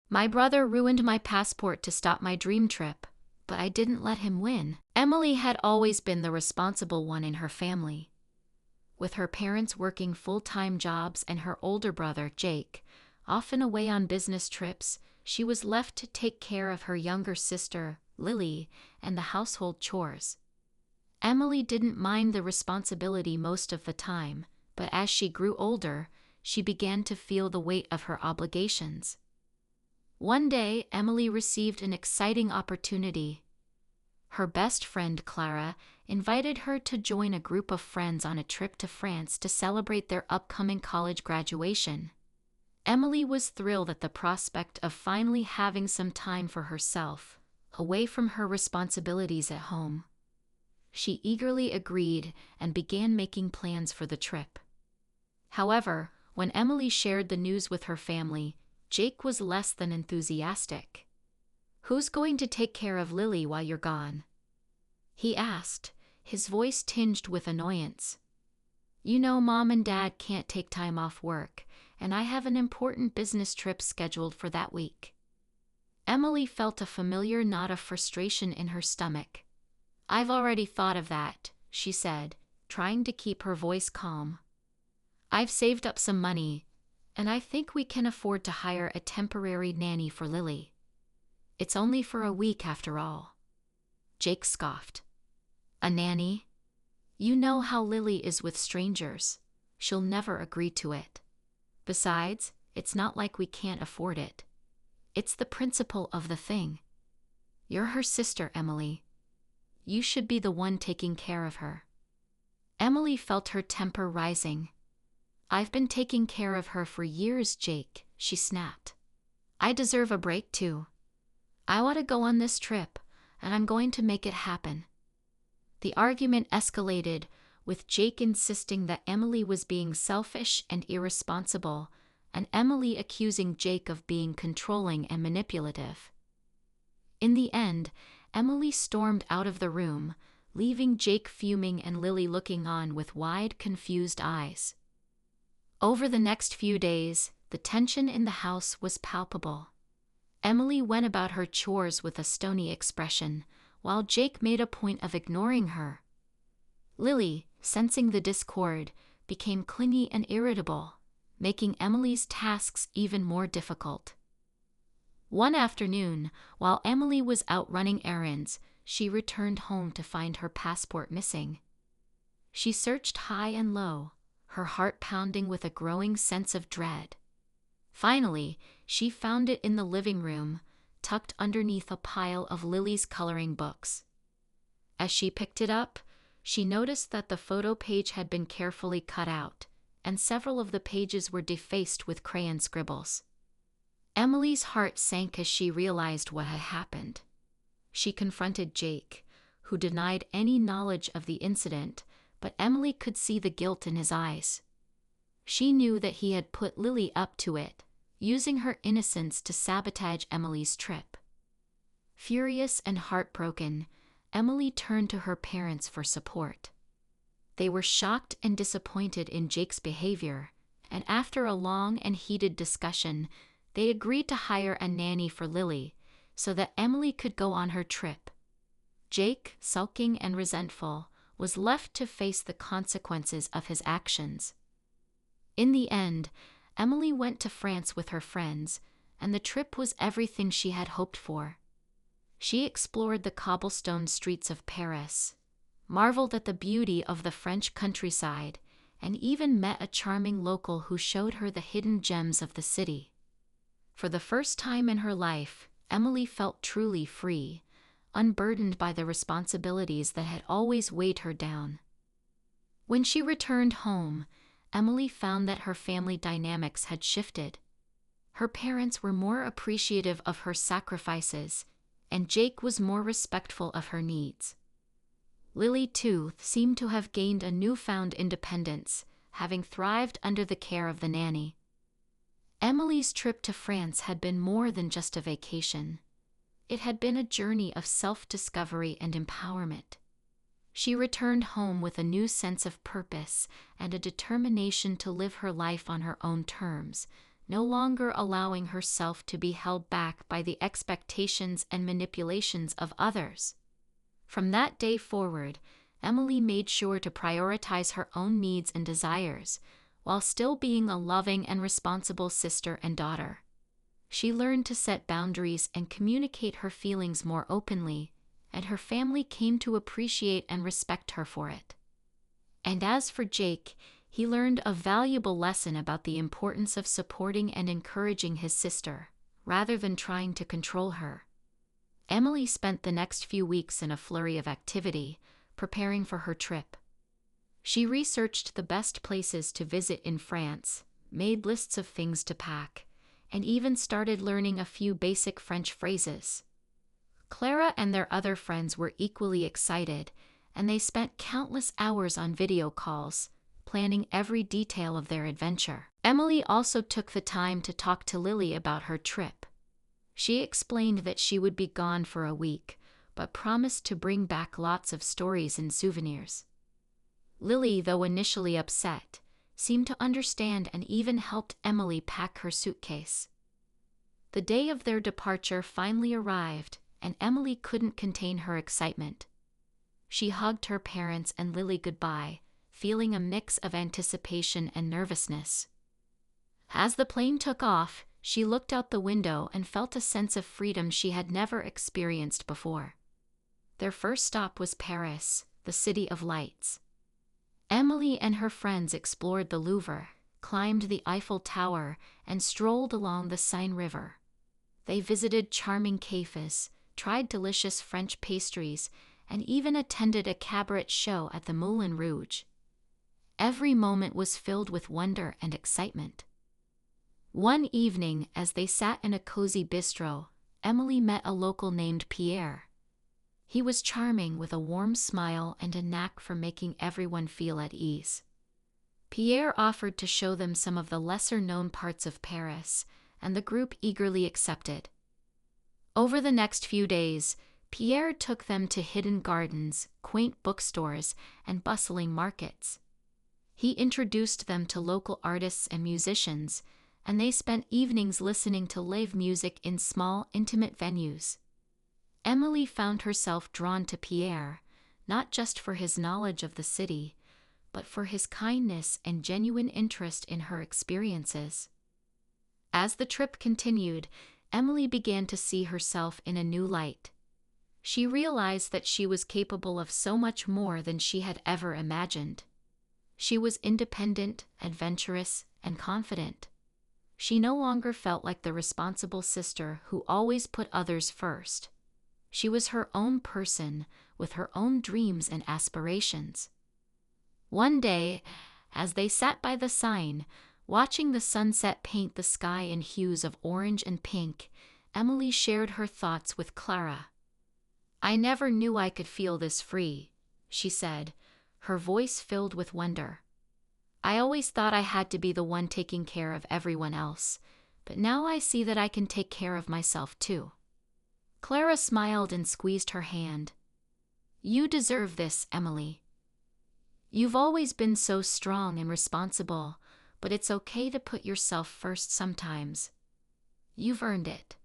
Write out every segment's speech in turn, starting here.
My brother ruined my passport to stop my dream trip, but I didn't let him win. Emily had always been the responsible one in her family. With her parents working full-time jobs and her older brother, Jake, often away on business trips, she was left to take care of her younger sister, Lily, and the household chores. Emily didn't mind the responsibility most of the time, but as she grew older, she began to feel the weight of her obligations. One day, Emily received an exciting opportunity. Her best friend, Clara, invited her to join a group of friends on a trip to France to celebrate their upcoming college graduation. Emily was thrilled at the prospect of finally having some time for herself, away from her responsibilities at home. She eagerly agreed and began making plans for the trip. However, when Emily shared the news with her family, Jake was less than enthusiastic. "Who's going to take care of Lily while you're gone?" he asked, his voice tinged with annoyance. "You know Mom and Dad can't take time off work, and I have an important business trip scheduled for that week." Emily felt a familiar knot of frustration in her stomach. "I've already thought of that," she said, trying to keep her voice calm. "I've saved up some money, and I think we can afford to hire a temporary nanny for Lily. It's only for a week after all." Jake scoffed. "A nanny? You know how Lily is with strangers. She'll never agree to it. Besides, it's not like we can't afford it. It's the principle of the thing. You're her sister, Emily. You should be the one taking care of her." Emily felt her temper rising. "I've been taking care of her for years, Jake," she snapped. "I deserve a break too. I want to go on this trip, and I'm going to make it happen." The argument escalated, with Jake insisting that Emily was being selfish and irresponsible, and Emily accusing Jake of being controlling and manipulative. In the end, Emily stormed out of the room, leaving Jake fuming and Lily looking on with wide, confused eyes. Over the next few days, the tension in the house was palpable. Emily went about her chores with a stony expression, while Jake made a point of ignoring her. Lily, sensing the discord, became clingy and irritable, making Emily's tasks even more difficult. One afternoon, while Emily was out running errands, she returned home to find her passport missing. She searched high and low, her heart pounding with a growing sense of dread. Finally, she found it in the living room, tucked underneath a pile of Lily's coloring books. As she picked it up, she noticed that the photo page had been carefully cut out, and several of the pages were defaced with crayon scribbles. Emily's heart sank as she realized what had happened. She confronted Jake, who denied any knowledge of the incident, but Emily could see the guilt in his eyes. She knew that he had put Lily up to it, using her innocence to sabotage Emily's trip. Furious and heartbroken, Emily turned to her parents for support. They were shocked and disappointed in Jake's behavior, and after a long and heated discussion, they agreed to hire a nanny for Lily, so that Emily could go on her trip. Jake, sulking and resentful, was left to face the consequences of his actions. In the end, Emily went to France with her friends, and the trip was everything she had hoped for. She explored the cobblestone streets of Paris, marveled at the beauty of the French countryside, and even met a charming local who showed her the hidden gems of the city. For the first time in her life, Emily felt truly free, unburdened by the responsibilities that had always weighed her down. When she returned home, Emily found that her family dynamics had shifted. Her parents were more appreciative of her sacrifices, and Jake was more respectful of her needs. Lily, too, seemed to have gained a newfound independence, having thrived under the care of the nanny. Emily's trip to France had been more than just a vacation. It had been a journey of self-discovery and empowerment. She returned home with a new sense of purpose and a determination to live her life on her own terms, no longer allowing herself to be held back by the expectations and manipulations of others. From that day forward, Emily made sure to prioritize her own needs and desires, while still being a loving and responsible sister and daughter. She learned to set boundaries and communicate her feelings more openly, and her family came to appreciate and respect her for it. And as for Jake, he learned a valuable lesson about the importance of supporting and encouraging his sister, rather than trying to control her. Emily spent the next few weeks in a flurry of activity, preparing for her trip. She researched the best places to visit in France, made lists of things to pack, and even started learning a few basic French phrases. Clara and their other friends were equally excited, and they spent countless hours on video calls, planning every detail of their adventure. Emily also took the time to talk to Lily about her trip. She explained that she would be gone for a week, but promised to bring back lots of stories and souvenirs. Lily, though initially upset, seemed to understand and even helped Emily pack her suitcase. The day of their departure finally arrived, and Emily couldn't contain her excitement. She hugged her parents and Lily goodbye, feeling a mix of anticipation and nervousness. As the plane took off, she looked out the window and felt a sense of freedom she had never experienced before. Their first stop was Paris, the city of lights. Emily and her friends explored the Louvre, climbed the Eiffel Tower, and strolled along the Seine River. They visited charming cafes, tried delicious French pastries, and even attended a cabaret show at the Moulin Rouge. Every moment was filled with wonder and excitement. One evening, as they sat in a cozy bistro, Emily met a local named Pierre. He was charming with a warm smile and a knack for making everyone feel at ease. Pierre offered to show them some of the lesser-known parts of Paris, and the group eagerly accepted. Over the next few days, Pierre took them to hidden gardens, quaint bookstores, and bustling markets. He introduced them to local artists and musicians, and they spent evenings listening to live music in small, intimate venues. Emily found herself drawn to Pierre, not just for his knowledge of the city, but for his kindness and genuine interest in her experiences. As the trip continued, Emily began to see herself in a new light. She realized that she was capable of so much more than she had ever imagined. She was independent, adventurous, and confident. She no longer felt like the responsible sister who always put others first. She was her own person, with her own dreams and aspirations. One day, as they sat by the Seine, watching the sunset paint the sky in hues of orange and pink, Emily shared her thoughts with Clara. "I never knew I could feel this free," she said, her voice filled with wonder. "I always thought I had to be the one taking care of everyone else, but now I see that I can take care of myself too." Clara smiled and squeezed her hand. "You deserve this, Emily. You've always been so strong and responsible, but it's okay to put yourself first sometimes. You've earned it."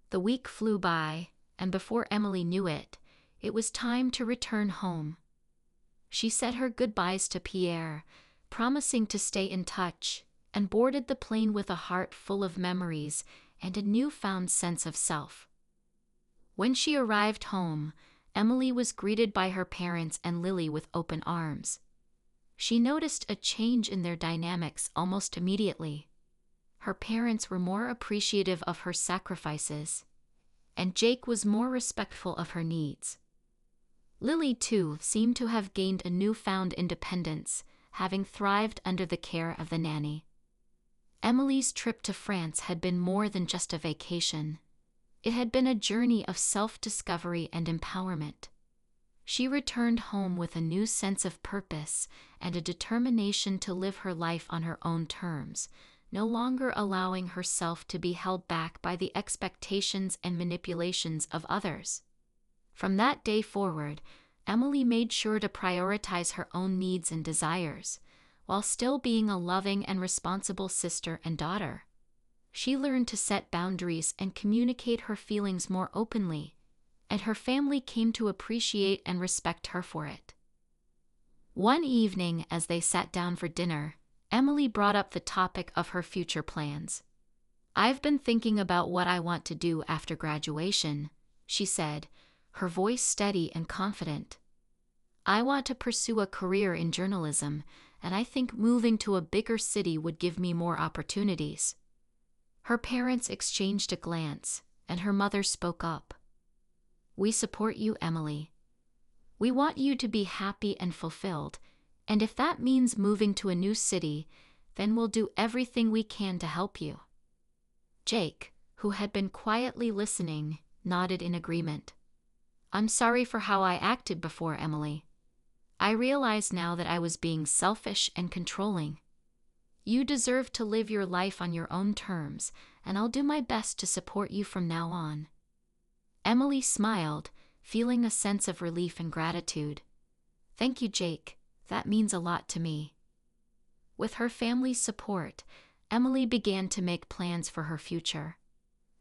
The week flew by, and before Emily knew it, it was time to return home. She said her goodbyes to Pierre, promising to stay in touch, and boarded the plane with a heart full of memories and a newfound sense of self. When she arrived home, Emily was greeted by her parents and Lily with open arms. She noticed a change in their dynamics almost immediately. Her parents were more appreciative of her sacrifices, and Jake was more respectful of her needs. Lily, too, seemed to have gained a newfound independence, having thrived under the care of the nanny. Emily's trip to France had been more than just a vacation. It had been a journey of self-discovery and empowerment. She returned home with a new sense of purpose and a determination to live her life on her own terms, no longer allowing herself to be held back by the expectations and manipulations of others. From that day forward, Emily made sure to prioritize her own needs and desires, while still being a loving and responsible sister and daughter. She learned to set boundaries and communicate her feelings more openly, and her family came to appreciate and respect her for it. One evening, as they sat down for dinner, Emily brought up the topic of her future plans. "I've been thinking about what I want to do after graduation," she said, her voice steady and confident. "I want to pursue a career in journalism, and I think moving to a bigger city would give me more opportunities." Her parents exchanged a glance, and her mother spoke up. "We support you, Emily. We want you to be happy and fulfilled, and if that means moving to a new city, then we'll do everything we can to help you." Jake, who had been quietly listening, nodded in agreement. "I'm sorry for how I acted before, Emily. I realize now that I was being selfish and controlling. You deserve to live your life on your own terms, and I'll do my best to support you from now on." Emily smiled, feeling a sense of relief and gratitude. "Thank you, Jake. That means a lot to me." With her family's support, Emily began to make plans for her future.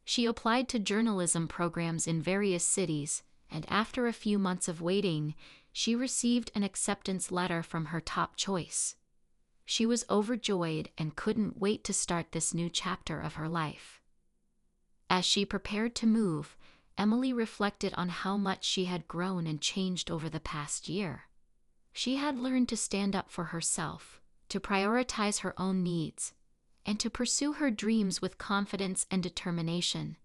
She applied to journalism programs in various cities, and after a few months of waiting, she received an acceptance letter from her top choice. She was overjoyed and couldn't wait to start this new chapter of her life. As she prepared to move, Emily reflected on how much she had grown and changed over the past year. She had learned to stand up for herself, to prioritize her own needs, and to pursue her dreams with confidence and determination.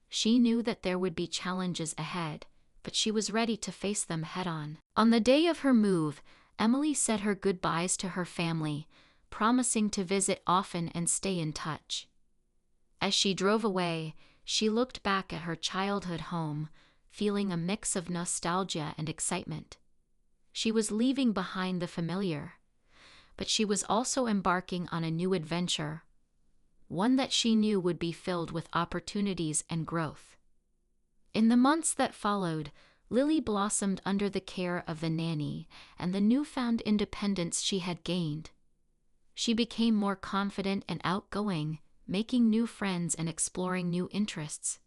She knew that there would be challenges ahead, but she was ready to face them head-on. On the day of her move, Emily said her goodbyes to her family, promising to visit often and stay in touch. As she drove away, she looked back at her childhood home, feeling a mix of nostalgia and excitement. She was leaving behind the familiar, but she was also embarking on a new adventure, one that she knew would be filled with opportunities and growth. In the months that followed, Lily blossomed under the care of the nanny and the newfound independence she had gained. She became more confident and outgoing, making new friends and exploring new interests.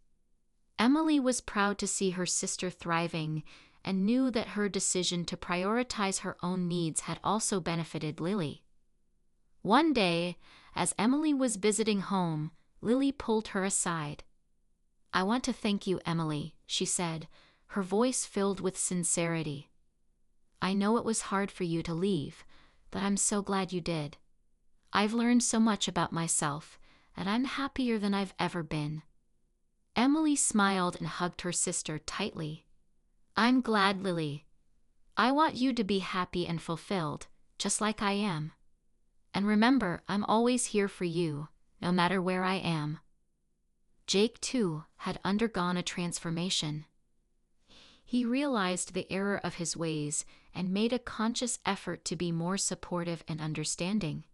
Emily was proud to see her sister thriving and knew that her decision to prioritize her own needs had also benefited Lily. One day, as Emily was visiting home, Lily pulled her aside. "I want to thank you, Emily," she said, her voice filled with sincerity. "I know it was hard for you to leave, but I'm so glad you did. I've learned so much about myself, and I'm happier than I've ever been." Emily smiled and hugged her sister tightly. "I'm glad, Lily. I want you to be happy and fulfilled, just like I am. And remember, I'm always here for you, no matter where I am." Jake, too, had undergone a transformation. He realized the error of his ways and made a conscious effort to be more supportive and understanding.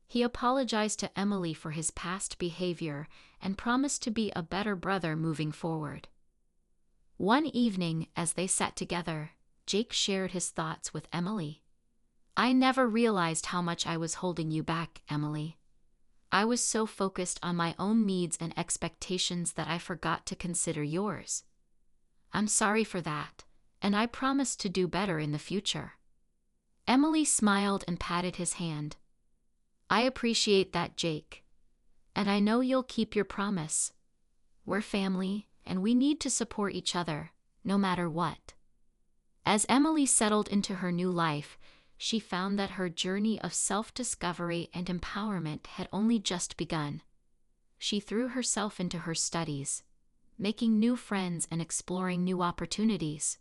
He apologized to Emily for his past behavior and promised to be a better brother moving forward. One evening, as they sat together, Jake shared his thoughts with Emily. "I never realized how much I was holding you back, Emily. I was so focused on my own needs and expectations that I forgot to consider yours. I'm sorry for that, and I promise to do better in the future." Emily smiled and patted his hand. "I appreciate that, Jake. And I know you'll keep your promise. We're family, and we need to support each other, no matter what." As Emily settled into her new life, she found that her journey of self-discovery and empowerment had only just begun. She threw herself into her studies, making new friends and exploring new opportunities.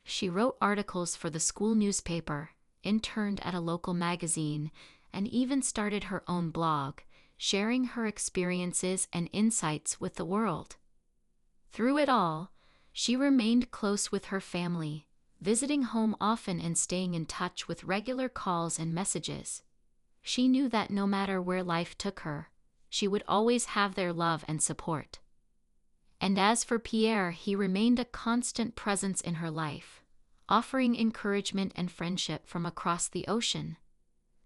She wrote articles for the school newspaper, interned at a local magazine, and even started her own blog, sharing her experiences and insights with the world. Through it all, she remained close with her family, visiting home often and staying in touch with regular calls and messages. She knew that no matter where life took her, she would always have their love and support. And as for Pierre, he remained a constant presence in her life, offering encouragement and friendship from across the ocean.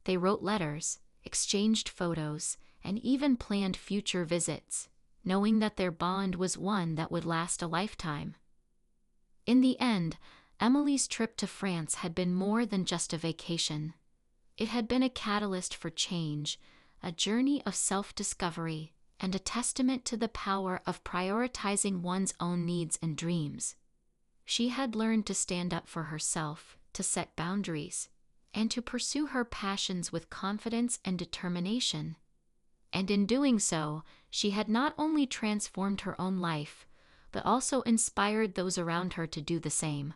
They wrote letters, exchanged photos, and even planned future visits, knowing that their bond was one that would last a lifetime. In the end, Emily's trip to France had been more than just a vacation. It had been a catalyst for change, a journey of self-discovery, and a testament to the power of prioritizing one's own needs and dreams. She had learned to stand up for herself, to set boundaries, and to pursue her passions with confidence and determination. And in doing so, she had not only transformed her own life, but also inspired those around her to do the same.